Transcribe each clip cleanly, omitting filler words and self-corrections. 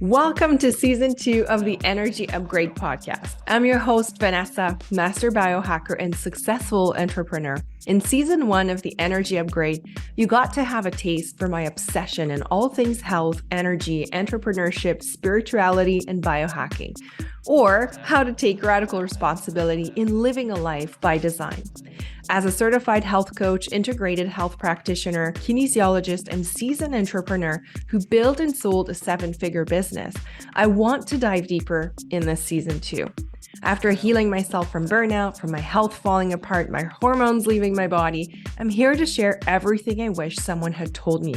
Welcome to season 2 of the Energy Upgrade podcast. I'm your host, Vanessa, master biohacker and successful entrepreneur. In season 1 of the Energy Upgrade, you got to have a taste for my obsession in all things health, energy, entrepreneurship, spirituality, and biohacking, or how to take radical responsibility in living a life by design. As a certified health coach, integrated health practitioner, kinesiologist, and seasoned entrepreneur who built and sold a 7-figure business, I want to dive deeper in this season 2. After healing myself from burnout, from my health falling apart, my hormones leaving my body, I'm here to share everything I wish someone had told me.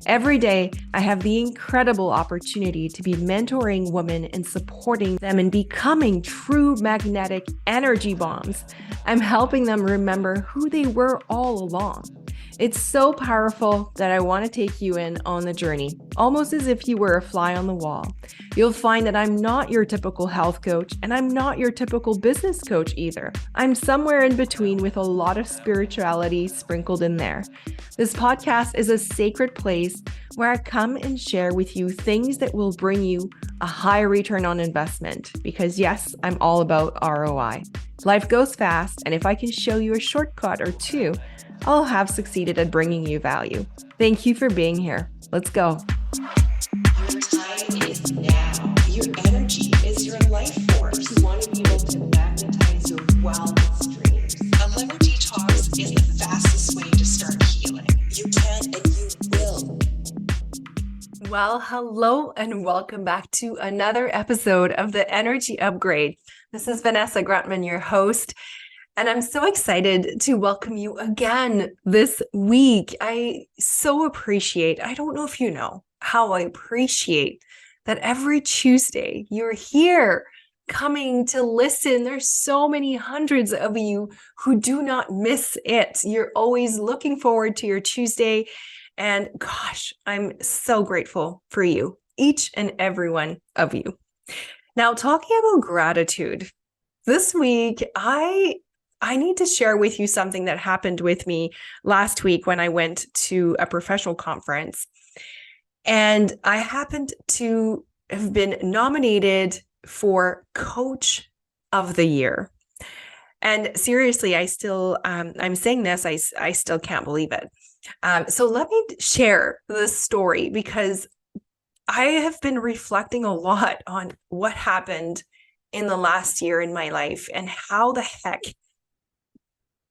Every day, I have the incredible opportunity to be mentoring women and supporting them in becoming true magnetic energy bombs. I'm helping them remember who they were all along. It's so powerful that I want to take you in on the journey, almost as if you were a fly on the wall. You'll find that I'm not your typical health coach, and I'm not your typical business coach either. I'm somewhere in between with a lot of spirituality sprinkled in there. This podcast is a sacred place where I come and share with you things that will bring you a high return on investment, because yes, I'm all about ROI. Life goes fast, and if I can show you a shortcut or two, I'll have succeeded at bringing you value. Thank you for being here. Let's go. Your time is now. Your energy is your life force. You want to be able to magnetize your wildest dreams. A liver detox is the fastest way to start healing. You can and you will. Well, hello and welcome back to another episode of the Energy Upgrade. This is Vanessa Gruntman, your host. And I'm so excited to welcome you again this week. I so appreciate, I don't know if you know how I appreciate that every Tuesday you're here coming to listen. There's so many hundreds of you who do not miss it. You're always looking forward to your Tuesday. And gosh, I'm so grateful for you, each and every one of you. Now, talking about gratitude, this week, I need to share with you something that happened with me last week when I went to a professional conference. And I happened to have been nominated for Coach of the Year. And seriously, I'm saying this, I still can't believe it. So let me share this story because I have been reflecting a lot on what happened in the last year in my life and how the heck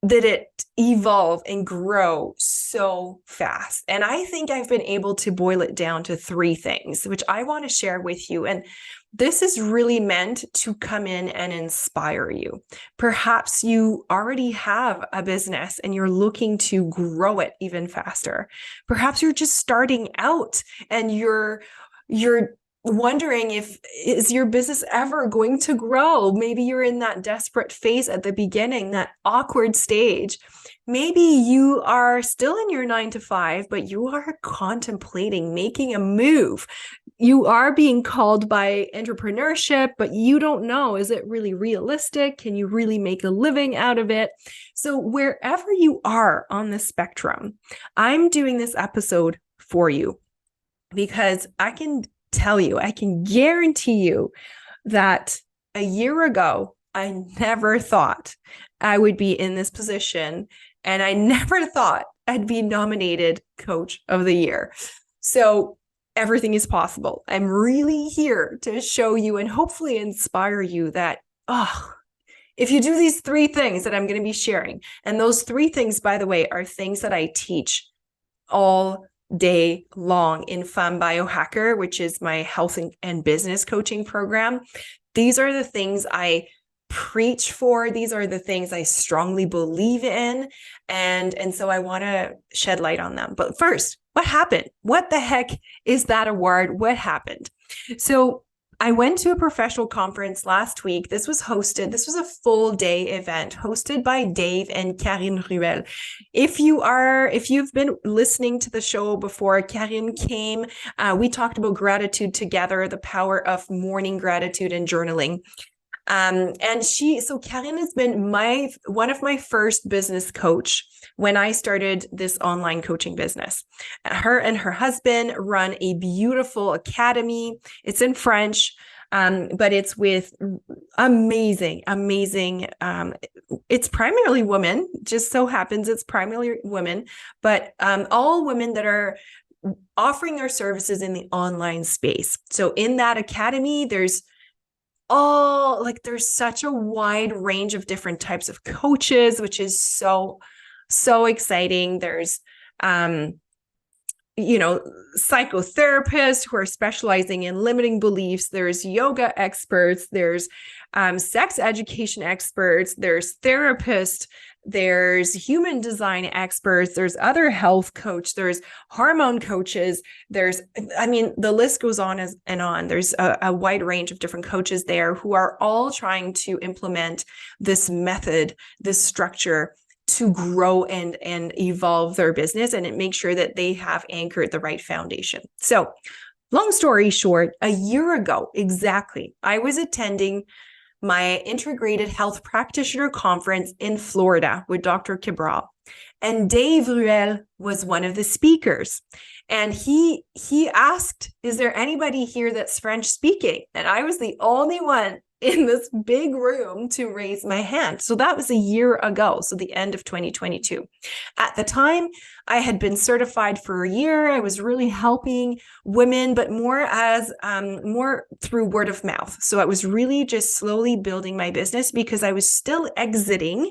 did it evolve and grow so fast. And I think I've been able to boil it down to 3 things, which I want to share with you. And this is really meant to come in and inspire you. Perhaps you already have a business and you're looking to grow it even faster. Perhaps you're just starting out and you're wondering is your business ever going to grow? Maybe you're in that desperate phase at the beginning, that awkward stage. Maybe you are still in your 9 to 5, but you are contemplating making a move. You are being called by entrepreneurship, but you don't know, is it really realistic? Can you really make a living out of it? So wherever you are on the spectrum, I'm doing this episode for you because I can guarantee you that a year ago, I never thought I would be in this position, and I never thought I'd be nominated Coach of the Year. So everything is possible. I'm really here to show you and hopefully inspire you that, if you do these 3 things that I'm going to be sharing, and those 3 things, by the way, are things that I teach all day long in Femme Biohacker, which is my health and business coaching program. These are the things I preach for. These are the things I strongly believe in. And so I want to shed light on them. But first, what happened? What the heck is that award? What happened? So I went to a professional conference last week. This was a full day event hosted by Dave and Karine Ruel. If you've been listening to the show before, Karine came, we talked about gratitude together, the power of morning gratitude and journaling. So Karen has been one of my first business coach when I started this online coaching business. Her and her husband run a beautiful academy. It's in French, but it's with amazing. It's primarily women, just so happens it's primarily women, but all women that are offering their services in the online space. So in that academy, there's such a wide range of different types of coaches, which is so exciting. There's psychotherapists who are specializing in limiting beliefs. There's yoga experts, there's sex education experts, there's therapists, there's human design experts, there's other health coach, there's hormone coaches, the list goes on and on. There's a wide range of different coaches there who are all trying to implement this method, this structure to grow and evolve their business and make sure that they have anchored the right foundation. So long story short, a year ago, exactly, I was attending my integrated health practitioner conference in Florida with Dr. Cabral. And Dave Ruel was one of the speakers. And he asked, is there anybody here that's French speaking? And I was the only one in this big room to raise my hand. So that was a year ago, so the end of 2022. At the time, I had been certified for a year. I was really helping women, but more through word of mouth. So I was really just slowly building my business because I was still exiting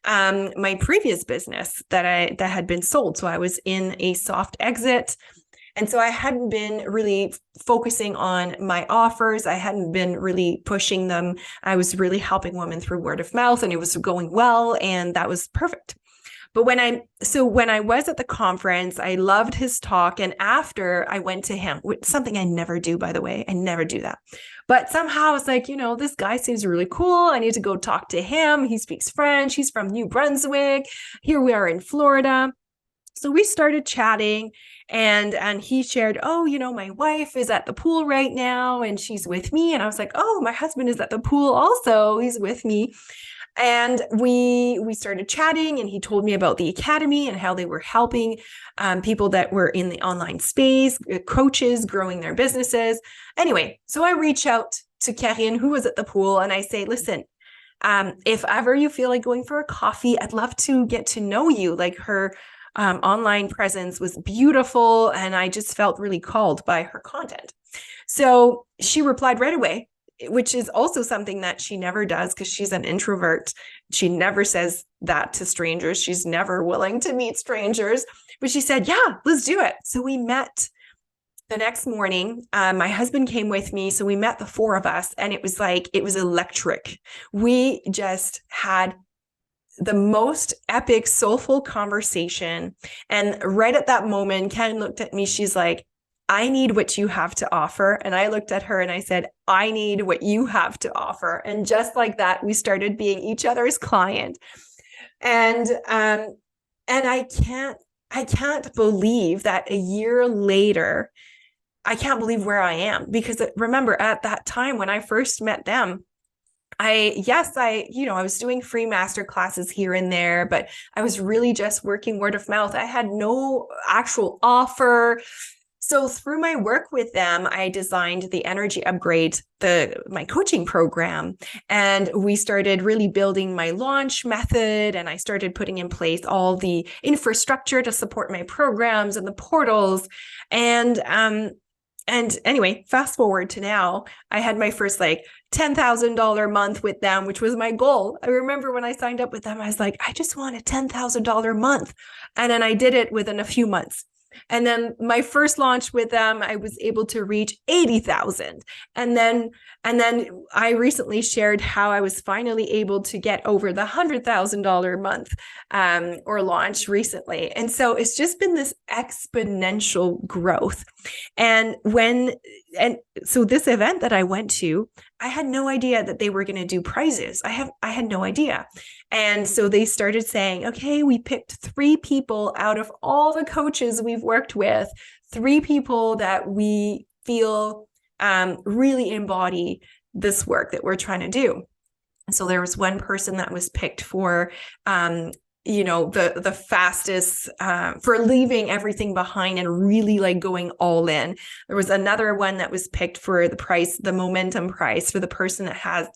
my previous business that had been sold. So I was in a soft exit. And so I hadn't been really focusing on my offers. I hadn't been really pushing them. I was really helping women through word of mouth, and it was going well, and that was perfect. But when I was at the conference, I loved his talk. And after I went to him, something I never do, by the way, I never do that. But somehow I was like, this guy seems really cool. I need to go talk to him. He speaks French. He's from New Brunswick. Here we are in Florida. So we started chatting, and he shared, my wife is at the pool right now and she's with me. And I was like, oh, my husband is at the pool also. He's with me. And we started chatting, and he told me about the academy and how they were helping people that were in the online space, coaches growing their businesses. Anyway, so I reach out to Karine, who was at the pool, and I say, listen, if ever you feel like going for a coffee, I'd love to get to know you. Like, her online presence was beautiful, and I just felt really called by her content. So she replied right away, which is also something that she never does because she's an introvert. She never says that to strangers. She's never willing to meet strangers. But she said, yeah, let's do it. So we met the next morning. My husband came with me. So we met, the four of us, and it was electric. We just had the most epic, soulful conversation. And right at that moment, Karen looked at me. She's like, I need what you have to offer. And I looked at her and I said, I need what you have to offer. And just like that, we started being each other's client. And I can't believe that a year later, I can't believe where I am, because remember, at that time when I first met them, I was doing free master classes here and there, but I was really just working word of mouth. I had no actual offer. So through my work with them, I designed the Energy Upgrade, my coaching program, and we started really building my launch method, and I started putting in place all the infrastructure to support my programs and the portals. And anyway, fast forward to now, I had my first $10,000 month with them, which was my goal. I remember when I signed up with them, I was like, I just want a $10,000 month. And then I did it within a few months. And then my first launch with them, I was able to reach 80,000. And then I recently shared how I was finally able to get over the $100,000 month or launch recently. And so it's just been this exponential growth. And so this event that I went to, I had no idea that they were going to do prizes. I had no idea. And so they started saying, okay, we picked 3 people out of all the coaches we've worked with, 3 people that we feel really embody this work that we're trying to do. So there was one person that was picked for, the fastest, for leaving everything behind and really like going all in. There was another one that was picked for the momentum prize, for the person that has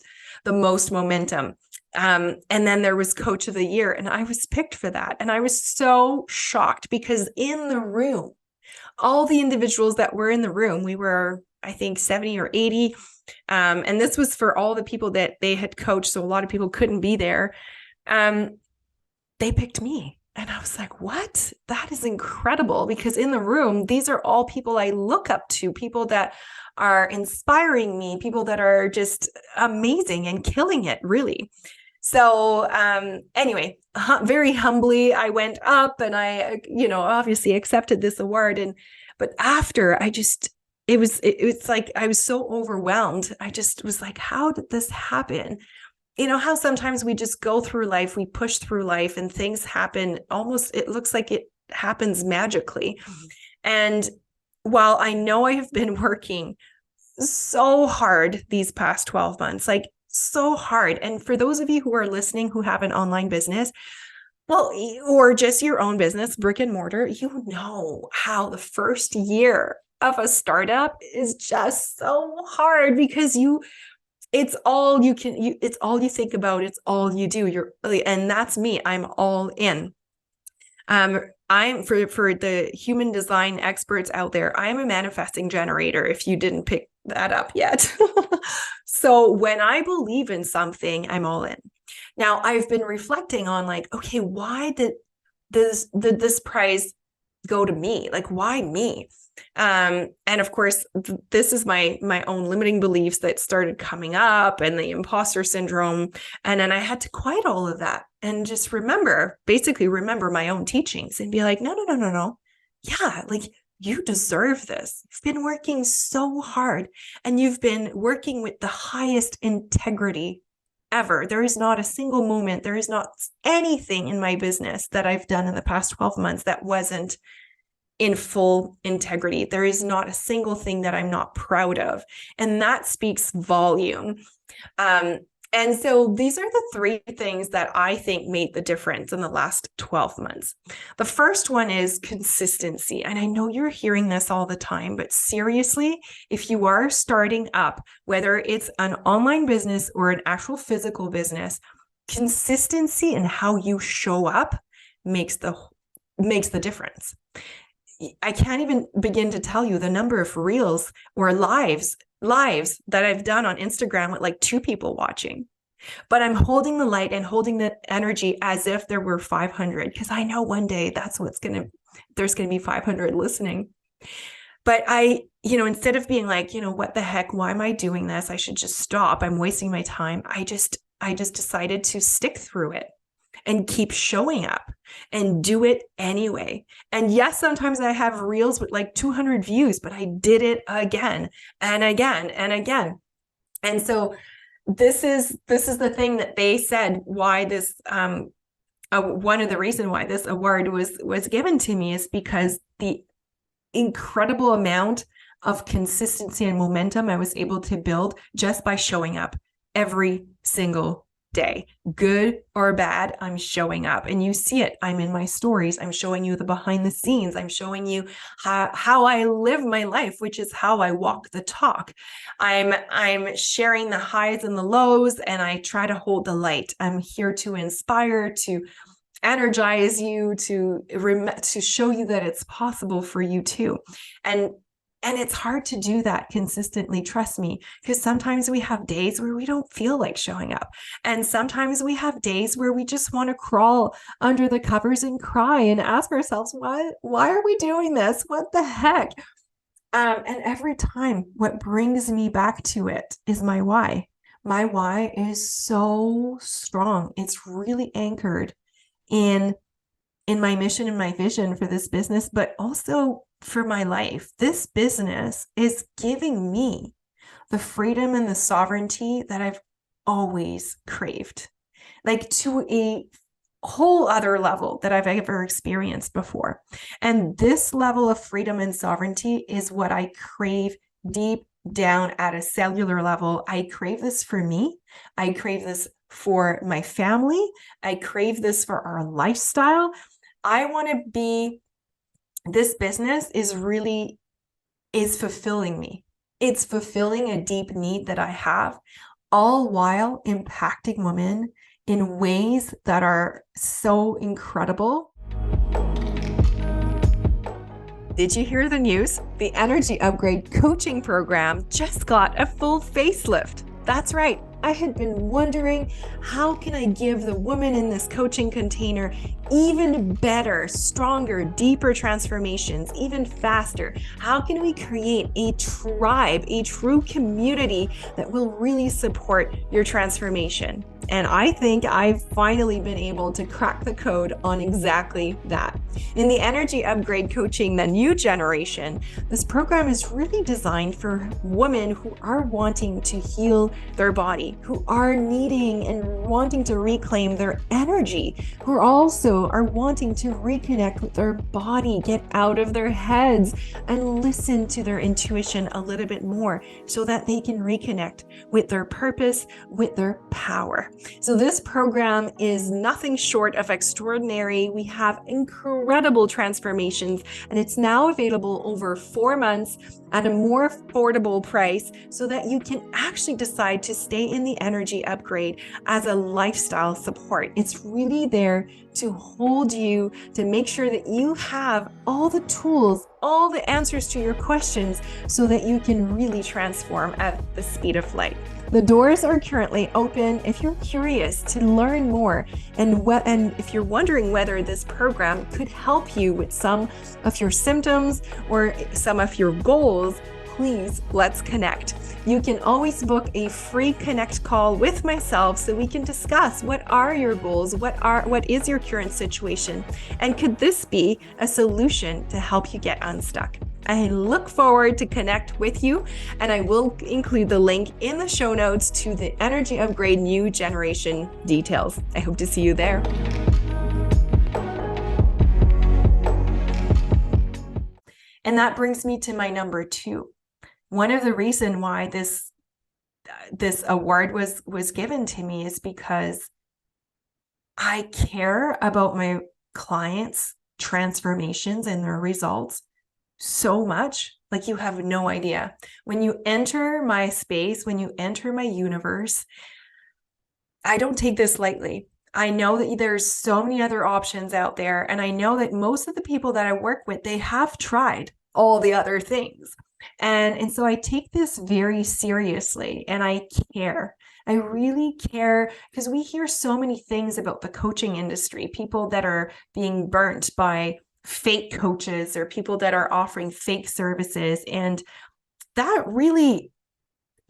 the most momentum. And then there was coach of the year, and I was picked for that. And I was so shocked because in the room, all the individuals that were in the room, we were, I think, 70 or 80. And this was for all the people that they had coached. So a lot of people couldn't be there. They picked me. And I was like, what? That is incredible, because in the room, these are all people I look up to, people that are inspiring me, people that are just amazing and killing it, really. So anyway, very humbly, I went up and I, obviously accepted this award. But after, it was like, I was so overwhelmed. I just was like, how did this happen? How sometimes we just go through life, we push through life and things happen almost, it looks like it happens magically. Mm-hmm. And while I know I have been working so hard these past 12 months, like so hard. And for those of you who are listening who have an online business, well, or just your own business, brick and mortar, you know how the first year of a startup is just so hard, because it's all you think about. It's all you do. And that's me. I'm all in. I'm for the human design experts out there, I'm a manifesting generator, if you didn't pick that up yet. So when I believe in something, I'm all in. Now I've been reflecting on like, okay, why did this prize go to me? Like, why me? And of course, this is my own limiting beliefs that started coming up, and the imposter syndrome. And then I had to quiet all of that and just basically remember my own teachings and be like, no. Yeah, like, you deserve this. You've been working so hard, and you've been working with the highest integrity ever. There is not a single moment, there is not anything in my business that I've done in the past 12 months that wasn't in full integrity. There is not a single thing that I'm not proud of. And that speaks volume. And so these are the three things that I think made the difference in the last 12 months. The first one is consistency. And I know you're hearing this all the time, but seriously, if you are starting up, whether it's an online business or an actual physical business, consistency in how you show up makes the difference. I can't even begin to tell you the number of reels or lives that I've done on Instagram with like 2 people watching, but I'm holding the light and holding the energy as if there were 500, because I know one day there's going to be 500 listening. But instead of being like, what the heck, why am I doing this? I should just stop. I'm wasting my time. I just decided to stick through it and keep showing up and do it anyway. And yes, sometimes I have reels with like 200 views, but I did it again and again and again. And so this is the thing that they said why this, one of the reasons why this award was given to me is because the incredible amount of consistency and momentum I was able to build just by showing up every single day, good or bad. I'm showing up, and you see it. I'm in my stories. I'm showing you the behind the scenes. I'm showing you how I live my life, which is how I walk the talk. I'm sharing the highs and the lows, and I try to hold the light. I'm here to inspire, to energize you, to show you that it's possible for you too. And it's hard to do that consistently, trust me, because sometimes we have days where we don't feel like showing up. And sometimes we have days where we just want to crawl under the covers and cry and ask ourselves, why are we doing this? What the heck? And every time, what brings me back to it is my why. My why is so strong. It's really anchored in my mission and my vision for this business, but also for my life. This business is giving me the freedom and the sovereignty that I've always craved, like to a whole other level that I've ever experienced before. And this level of freedom and sovereignty is what I crave deep down at a cellular level. I crave this for me. I crave this for my family. I crave this for our lifestyle. I want to be, this business is fulfilling me. It's fulfilling a deep need that I have, all while impacting women in ways that are so incredible. Did you hear the news? The Energy Upgrade coaching program just got a full facelift. That's right. I had been wondering, how can I give the women in this coaching container even better, stronger, deeper transformations, even faster? How can we create a tribe, a true community that will really support your transformation? And I think I've finally been able to crack the code on exactly that. In the Energy Upgrade Coaching, the new generation, this program is really designed for women who are wanting to heal their body, who are needing and wanting to reclaim their energy, who also are wanting to reconnect with their body, get out of their heads, and listen to their intuition a little bit more so that they can reconnect with their purpose, with their power. So this program is nothing short of extraordinary. We have incredible transformations, and it's now available over 4 months at a more affordable price so that you can actually decide to stay in the Energy Upgrade as a lifestyle support. It's really there to hold you, to make sure that you have all the tools, all the answers to your questions so that you can really transform at the speed of light. The doors are currently open. If you're curious to learn more and if you're wondering whether this program could help you with some of your symptoms or some of your goals, please let's connect. You can always book a free connect call with myself so we can discuss what are your goals, what is your current situation, and could this be a solution to help you get unstuck? I look forward to connect with you, and I will include the link in the show notes to the Energy Upgrade New Generation details. I hope to see you there. And that brings me to my number 2. One of the reasons why this award was given to me is because I care about my clients' transformations and their results so much. Like, you have no idea. When you enter my space, when you enter my universe, I don't take this lightly. I know that there's so many other options out there. And I know that most of the people that I work with, they have tried all the other things. And so I take this very seriously, and I care. I really care, because we hear so many things about the coaching industry, people that are being burnt by fake coaches or people that are offering fake services. And that really,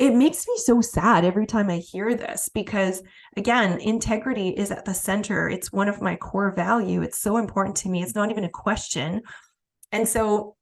it makes me so sad every time I hear this, because again, integrity is at the center. It's one of my core values. It's so important to me. It's not even a question. And so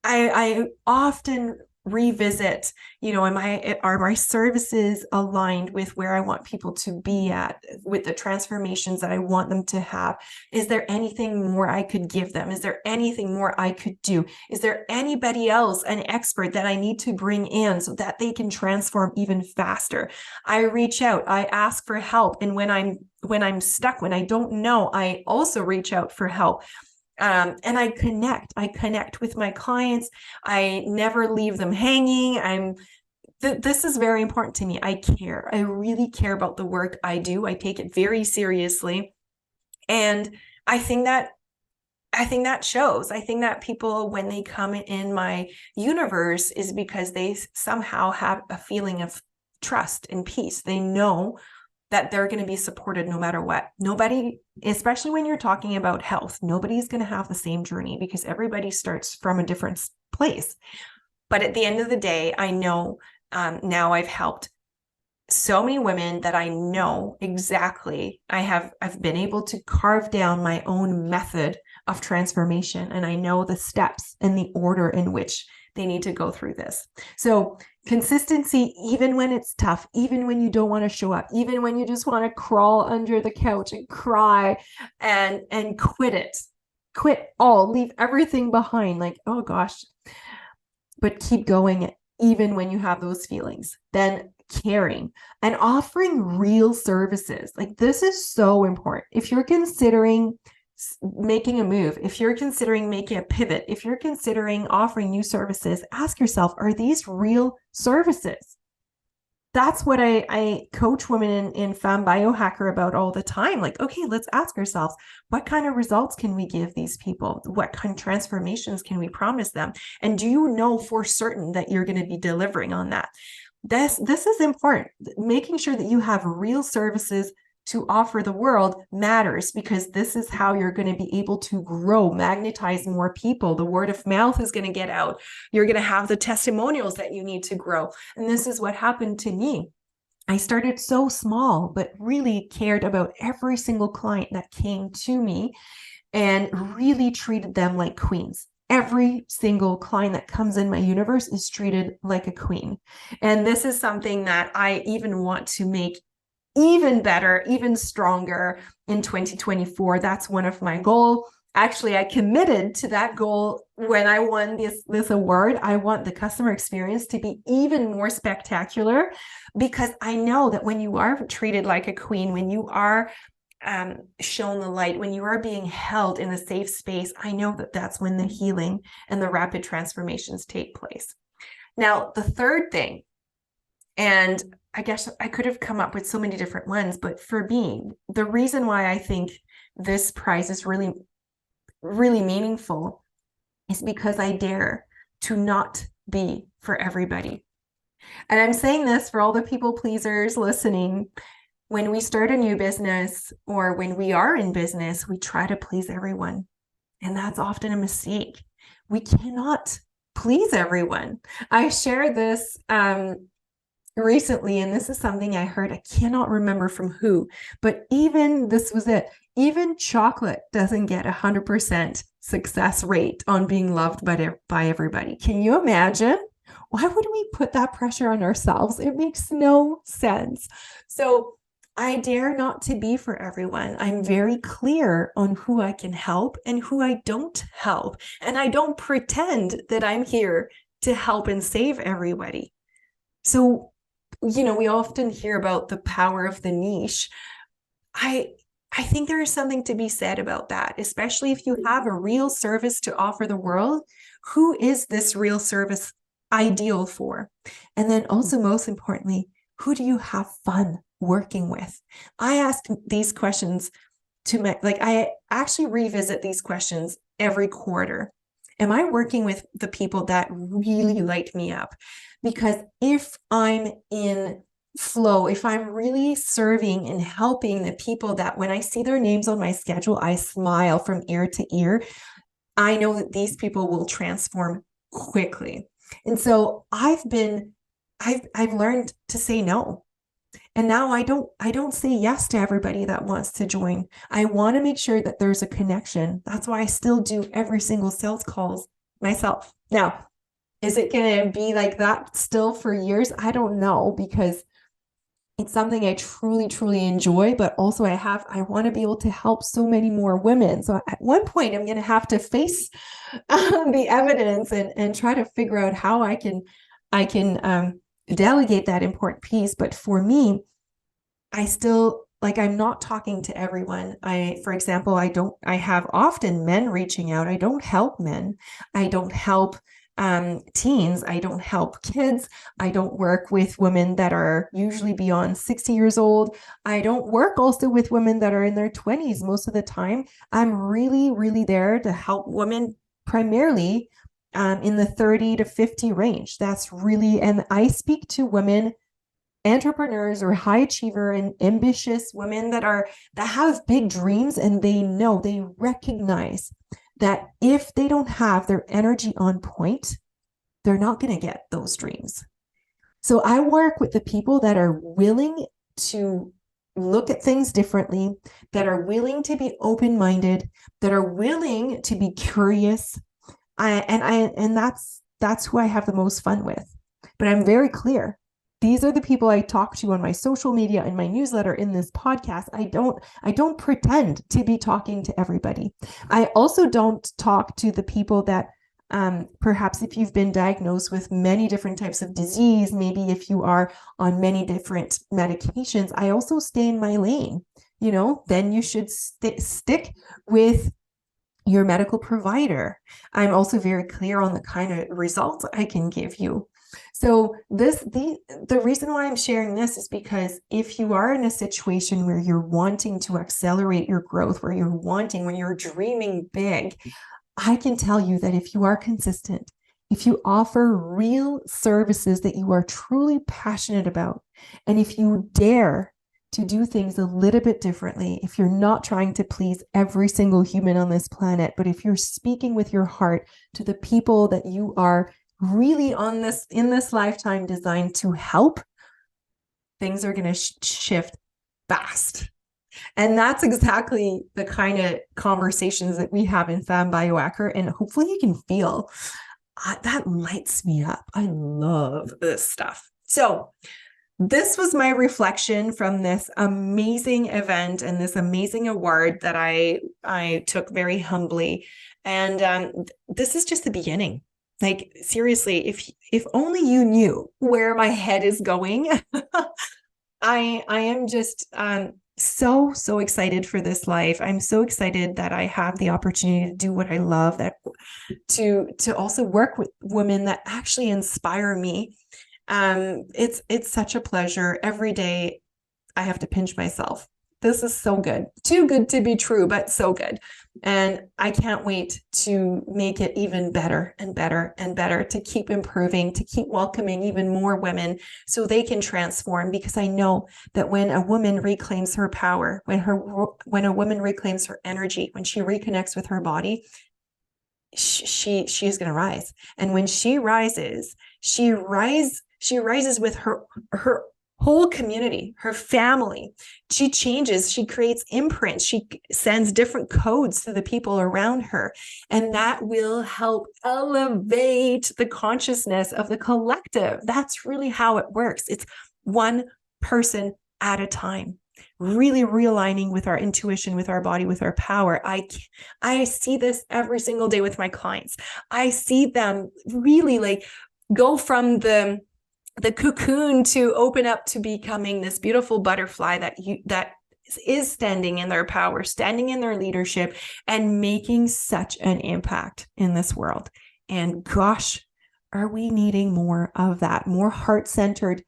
I often revisit, are my services aligned with where I want people to be at, with the transformations that I want them to have? Is there anything more I could give them? Is there anything more I could do? Is there anybody else, an expert that I need to bring in so that they can transform even faster? I reach out, I ask for help. And when I'm stuck, when I don't know, I also reach out for help. And I connect with my clients. I never leave them hanging. This is very important to me. I care. I really care about the work I do. I take it very seriously. And I think that shows. I think that people, when they come in my universe, is because they somehow have a feeling of trust and peace. They know that they're going to be supported no matter what. Nobody, especially when you're talking about health, nobody's going to have the same journey, because everybody starts from a different place. But at the end of the day, I know now I've helped so many women that I know exactly. I've been able to carve down my own method of transformation, and I know the steps and the order in which they need to go through this. So consistency, even when it's tough, even when you don't want to show up, even when you just want to crawl under the couch and cry and quit all, leave everything behind, like, oh gosh, but keep going even when you have those feelings. Then caring and offering real services. Like this is so important. If you're considering making a move, if you're considering making a pivot, if you're considering offering new services, ask yourself, are these real services? That's what I coach women in Femme Biohacker about all the time. Like, okay, let's ask ourselves, what kind of results can we give these people? What kind of transformations can we promise them? And do you know for certain that you're going to be delivering on that? This is important. Making sure that you have real services to offer the world matters, because this is how you're going to be able to grow, magnetize more people. The word of mouth is going to get out. You're going to have the testimonials that you need to grow. And this is what happened to me. I started so small, but really cared about every single client that came to me and really treated them like queens. Every single client that comes in my universe is treated like a queen. And this is something that I even want to make even better, even stronger in 2024. That's one of my goals. Actually, I committed to that goal when I won this award. I want the customer experience to be even more spectacular, because I know that when you are treated like a queen, when you are shown the light, when you are being held in a safe space, I know that that's when the healing and the rapid transformations take place. Now, the third thing, and I guess I could have come up with so many different ones, but for me, the reason why I think this prize is really, really meaningful is because I dare to not be for everybody. And I'm saying this for all the people pleasers listening. When we start a new business, or when we are in business, we try to please everyone. And that's often a mistake. We cannot please everyone. I shared this recently, and this is something I heard, I cannot remember from who, but this was it. Even chocolate doesn't get 100% success rate on being loved by everybody. Can you imagine? Why would we put that pressure on ourselves? It makes no sense. So I dare not to be for everyone. I'm very clear on who I can help and who I don't help. And I don't pretend that I'm here to help and save everybody. So, we often hear about the power of the niche. I think there is something to be said about that, especially if you have a real service to offer the world. Who is this real service ideal for? And then also, most importantly, who do you have fun working with? I ask these questions I actually revisit these questions every quarter. Am I working with the people that really light me up? Because if I'm in flow, if I'm really serving and helping the people that when I see their names on my schedule, I smile from ear to ear, I know that these people will transform quickly. And so I've learned to say no. And now I don't say yes to everybody that wants to join. I want to make sure that there's a connection. That's why I still do every single sales calls myself. Now, is it going to be like that still for years? I don't know, because it's something I truly, truly enjoy, but also I want to be able to help so many more women. So at one point I'm going to have to face the evidence and try to figure out how I can delegate that important piece. But for me, I still, I'm not talking to everyone. For example, I have often men reaching out. I don't help men. I don't help teens. I don't help kids. I don't work with women that are usually beyond 60 years old. I don't work also with women that are in their 20s. Most of the time, I'm really, really there to help women primarily in the 30 to 50 range. That's really, and I speak to women, entrepreneurs or high achiever and ambitious women that have big dreams, and they recognize that if they don't have their energy on point, they're not going to get those dreams. So I work with the people that are willing to look at things differently, that are willing to be open-minded, that are willing to be curious. And that's who I have the most fun with. But I'm very clear. These are the people I talk to on my social media, in my newsletter, in this podcast. I don't pretend to be talking to everybody. I also don't talk to the people that Perhaps if you've been diagnosed with many different types of disease, maybe if you are on many different medications, I also stay in my lane. Then you should stick with your medical provider. I'm also very clear on the kind of results I can give you. So the reason why I'm sharing this is because if you are in a situation where you're wanting to accelerate your growth, when you're dreaming big, I can tell you that if you are consistent, if you offer real services that you are truly passionate about, and if you dare to do things a little bit differently, if you're not trying to please every single human on this planet, but if you're speaking with your heart to the people that you are really in this lifetime designed to help, things are going to shift fast. And that's exactly the kind of conversations that we have in Femme Biohacker. And hopefully you can feel that lights me up. I love this stuff. So this was my reflection from this amazing event and this amazing award that I took very humbly. And this is just the beginning. Like, seriously, if only you knew where my head is going. I am just so excited for this life. I'm so excited that I have the opportunity to do what I love, that to also work with women that actually inspire me. It's such a pleasure. Every day I have to pinch myself. This is so good. Too good to be true, but so good. And I can't wait to make it even better and better and better, to keep improving, to keep welcoming even more women so they can transform, because I know that when a woman reclaims her power, when a woman reclaims her energy, when she reconnects with her body, she is going to rise. And when she rises, she rises with her whole community, her family. She changes, she creates imprints, she sends different codes to the people around her. And that will help elevate the consciousness of the collective. That's really how it works. It's one person at a time, really realigning with our intuition, with our body, with our power. I see this every single day with my clients. I see them really like go from the cocoon to open up to becoming this beautiful butterfly that is standing in their power, standing in their leadership, and making such an impact in this world. And gosh, are we needing more of that? More heart-centered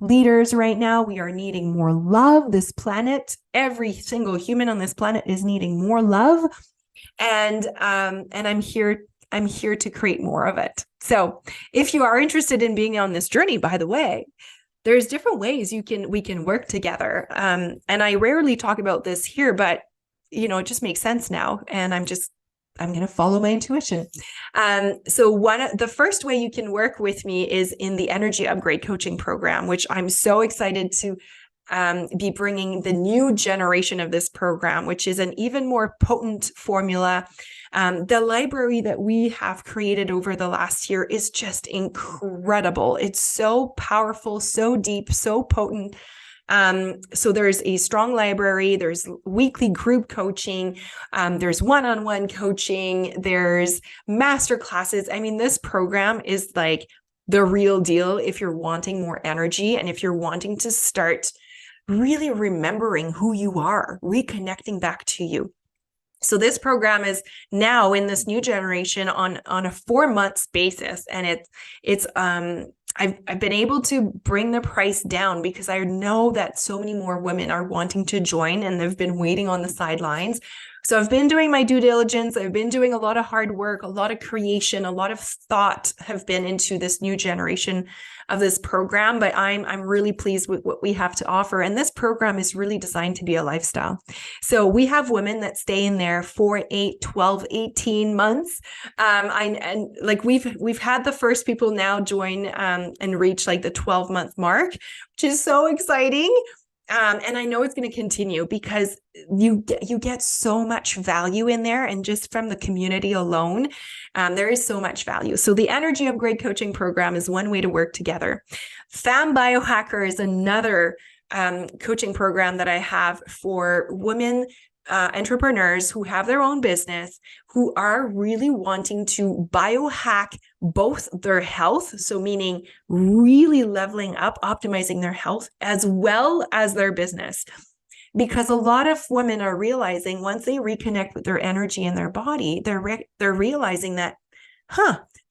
leaders right now. We are needing more love. This planet, every single human on this planet is needing more love. And I'm here to create more of it. So if you are interested in being on this journey, by the way, there's different ways we can work together. And I rarely talk about this here, but it just makes sense now. And I'm going to follow my intuition. So the first way you can work with me is in the Energy Upgrade Coaching Program, which I'm so excited to be bringing the new generation of this program, which is an even more potent formula. The library that we have created over the last year is just incredible. It's so powerful, so deep, so potent. So there's a strong library, there's weekly group coaching, there's one-on-one coaching, there's master classes. I mean, this program is like the real deal if you're wanting more energy and if you're wanting to start really remembering who you are, reconnecting back to you. So this program is now in this new generation on a 4 months basis. And I've been able to bring the price down because I know that so many more women are wanting to join and they've been waiting on the sidelines. So I've been doing my due diligence. I've been doing a lot of hard work, a lot of creation, a lot of thought have been into this new generation of this program, but I'm really pleased with what we have to offer. And this program is really designed to be a lifestyle. So we have women that stay in there for 8, 12, 18 months. We've had the first people now join and reach like the 12-month mark, which is so exciting. And I know it's going to continue because you get so much value in there, and just from the community alone, there is so much value. So the Energy Upgrade Coaching Program is one way to work together. Femme Biohacker is another coaching program that I have for women entrepreneurs who have their own business, who are really wanting to biohack both their health, so meaning really leveling up, optimizing their health, as well as their business. Because a lot of women are realizing once they reconnect with their energy and their body, they're realizing that,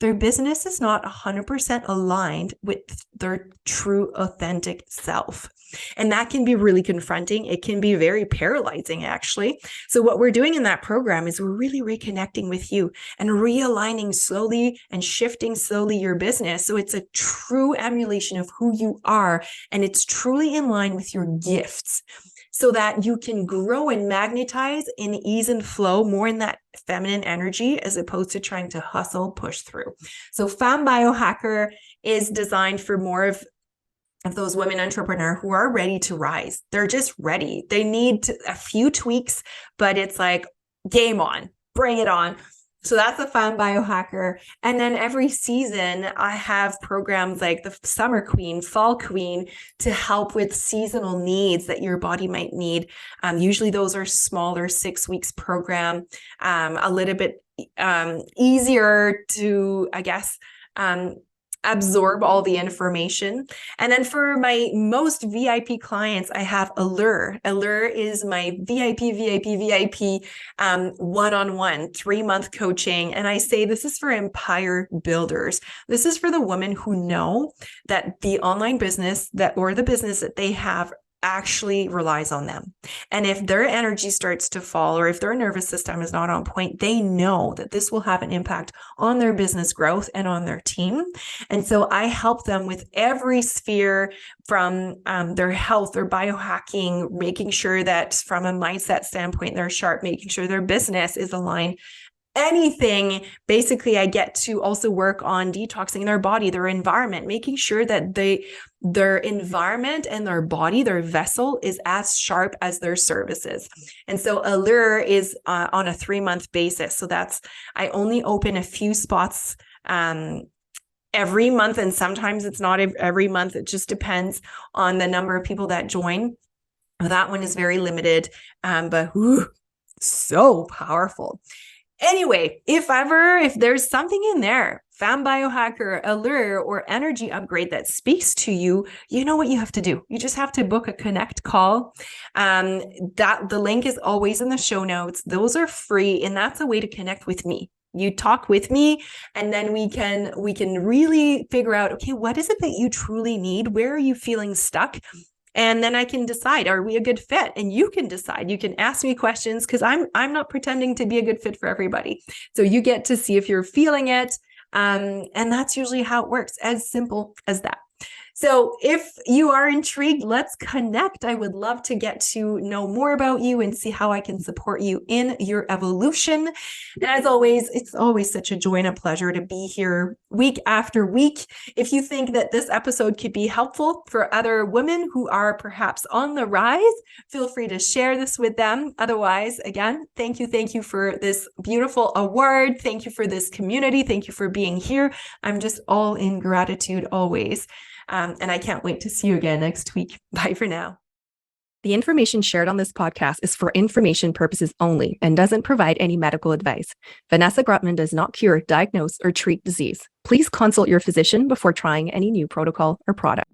their business is not 100% aligned with their true authentic self. And that can be really confronting. It can be very paralyzing, actually. So what we're doing in that program is we're really reconnecting with you and realigning slowly and shifting slowly your business. So it's a true emulation of who you are, and it's truly in line with your gifts, so that you can grow and magnetize in ease and flow more in that feminine energy, as opposed to trying to hustle, push through. So Femme Biohacker is designed for more of those women entrepreneurs who are ready to rise. They're just ready. They need a few tweaks, but it's like, game on, bring it on. So that's a Femme Biohacker. And then every season I have programs like the Summer Queen, Fall Queen, to help with seasonal needs that your body might need. Usually those are smaller 6 weeks program, a little bit easier to, I guess, absorb all the information. And then for my most VIP clients, I have Allure. Allure is my VIP one-on-one 3-month coaching. And I say this is for empire builders. This is for the women who know that the online business or the business that they have actually relies on them. And if their energy starts to fall, or if their nervous system is not on point, they know that this will have an impact on their business growth and on their team. And so I help them with every sphere, from their health, their biohacking, making sure that from a mindset standpoint, they're sharp, making sure their business is aligned. Anything, basically, I get to also work on detoxing their body, their environment, making sure that their environment and their body, their vessel, is as sharp as their services. And so Allure is on a 3-month basis. So I only open a few spots every month. And sometimes it's not every month. It just depends on the number of people that join. That one is very limited, but so powerful. Anyway, if there's something in there, Femme Biohacker, Allure, or Energy Upgrade, that speaks to you, you know what you have to do. You just have to book a connect call. The link is always in the show notes. Those are free, and that's a way to connect with me. You talk with me, and then we can really figure out, okay, what is it that you truly need? Where are you feeling stuck? And then I can decide, are we a good fit? And you can decide. You can ask me questions, because I'm not pretending to be a good fit for everybody. So you get to see if you're feeling it. And that's usually how it works, as simple as that. So if you are intrigued, let's connect. I would love to get to know more about you and see how I can support you in your evolution. And as always, it's always such a joy and a pleasure to be here week after week. If you think that this episode could be helpful for other women who are perhaps on the rise, feel free to share this with them. Otherwise, again, thank you for this beautiful award. Thank you for this community. Thank you for being here. I'm just all in gratitude always. And I can't wait to see you again next week. Bye for now. The information shared on this podcast is for information purposes only and doesn't provide any medical advice. Vanessa Grutman does not cure, diagnose, or treat disease. Please consult your physician before trying any new protocol or product.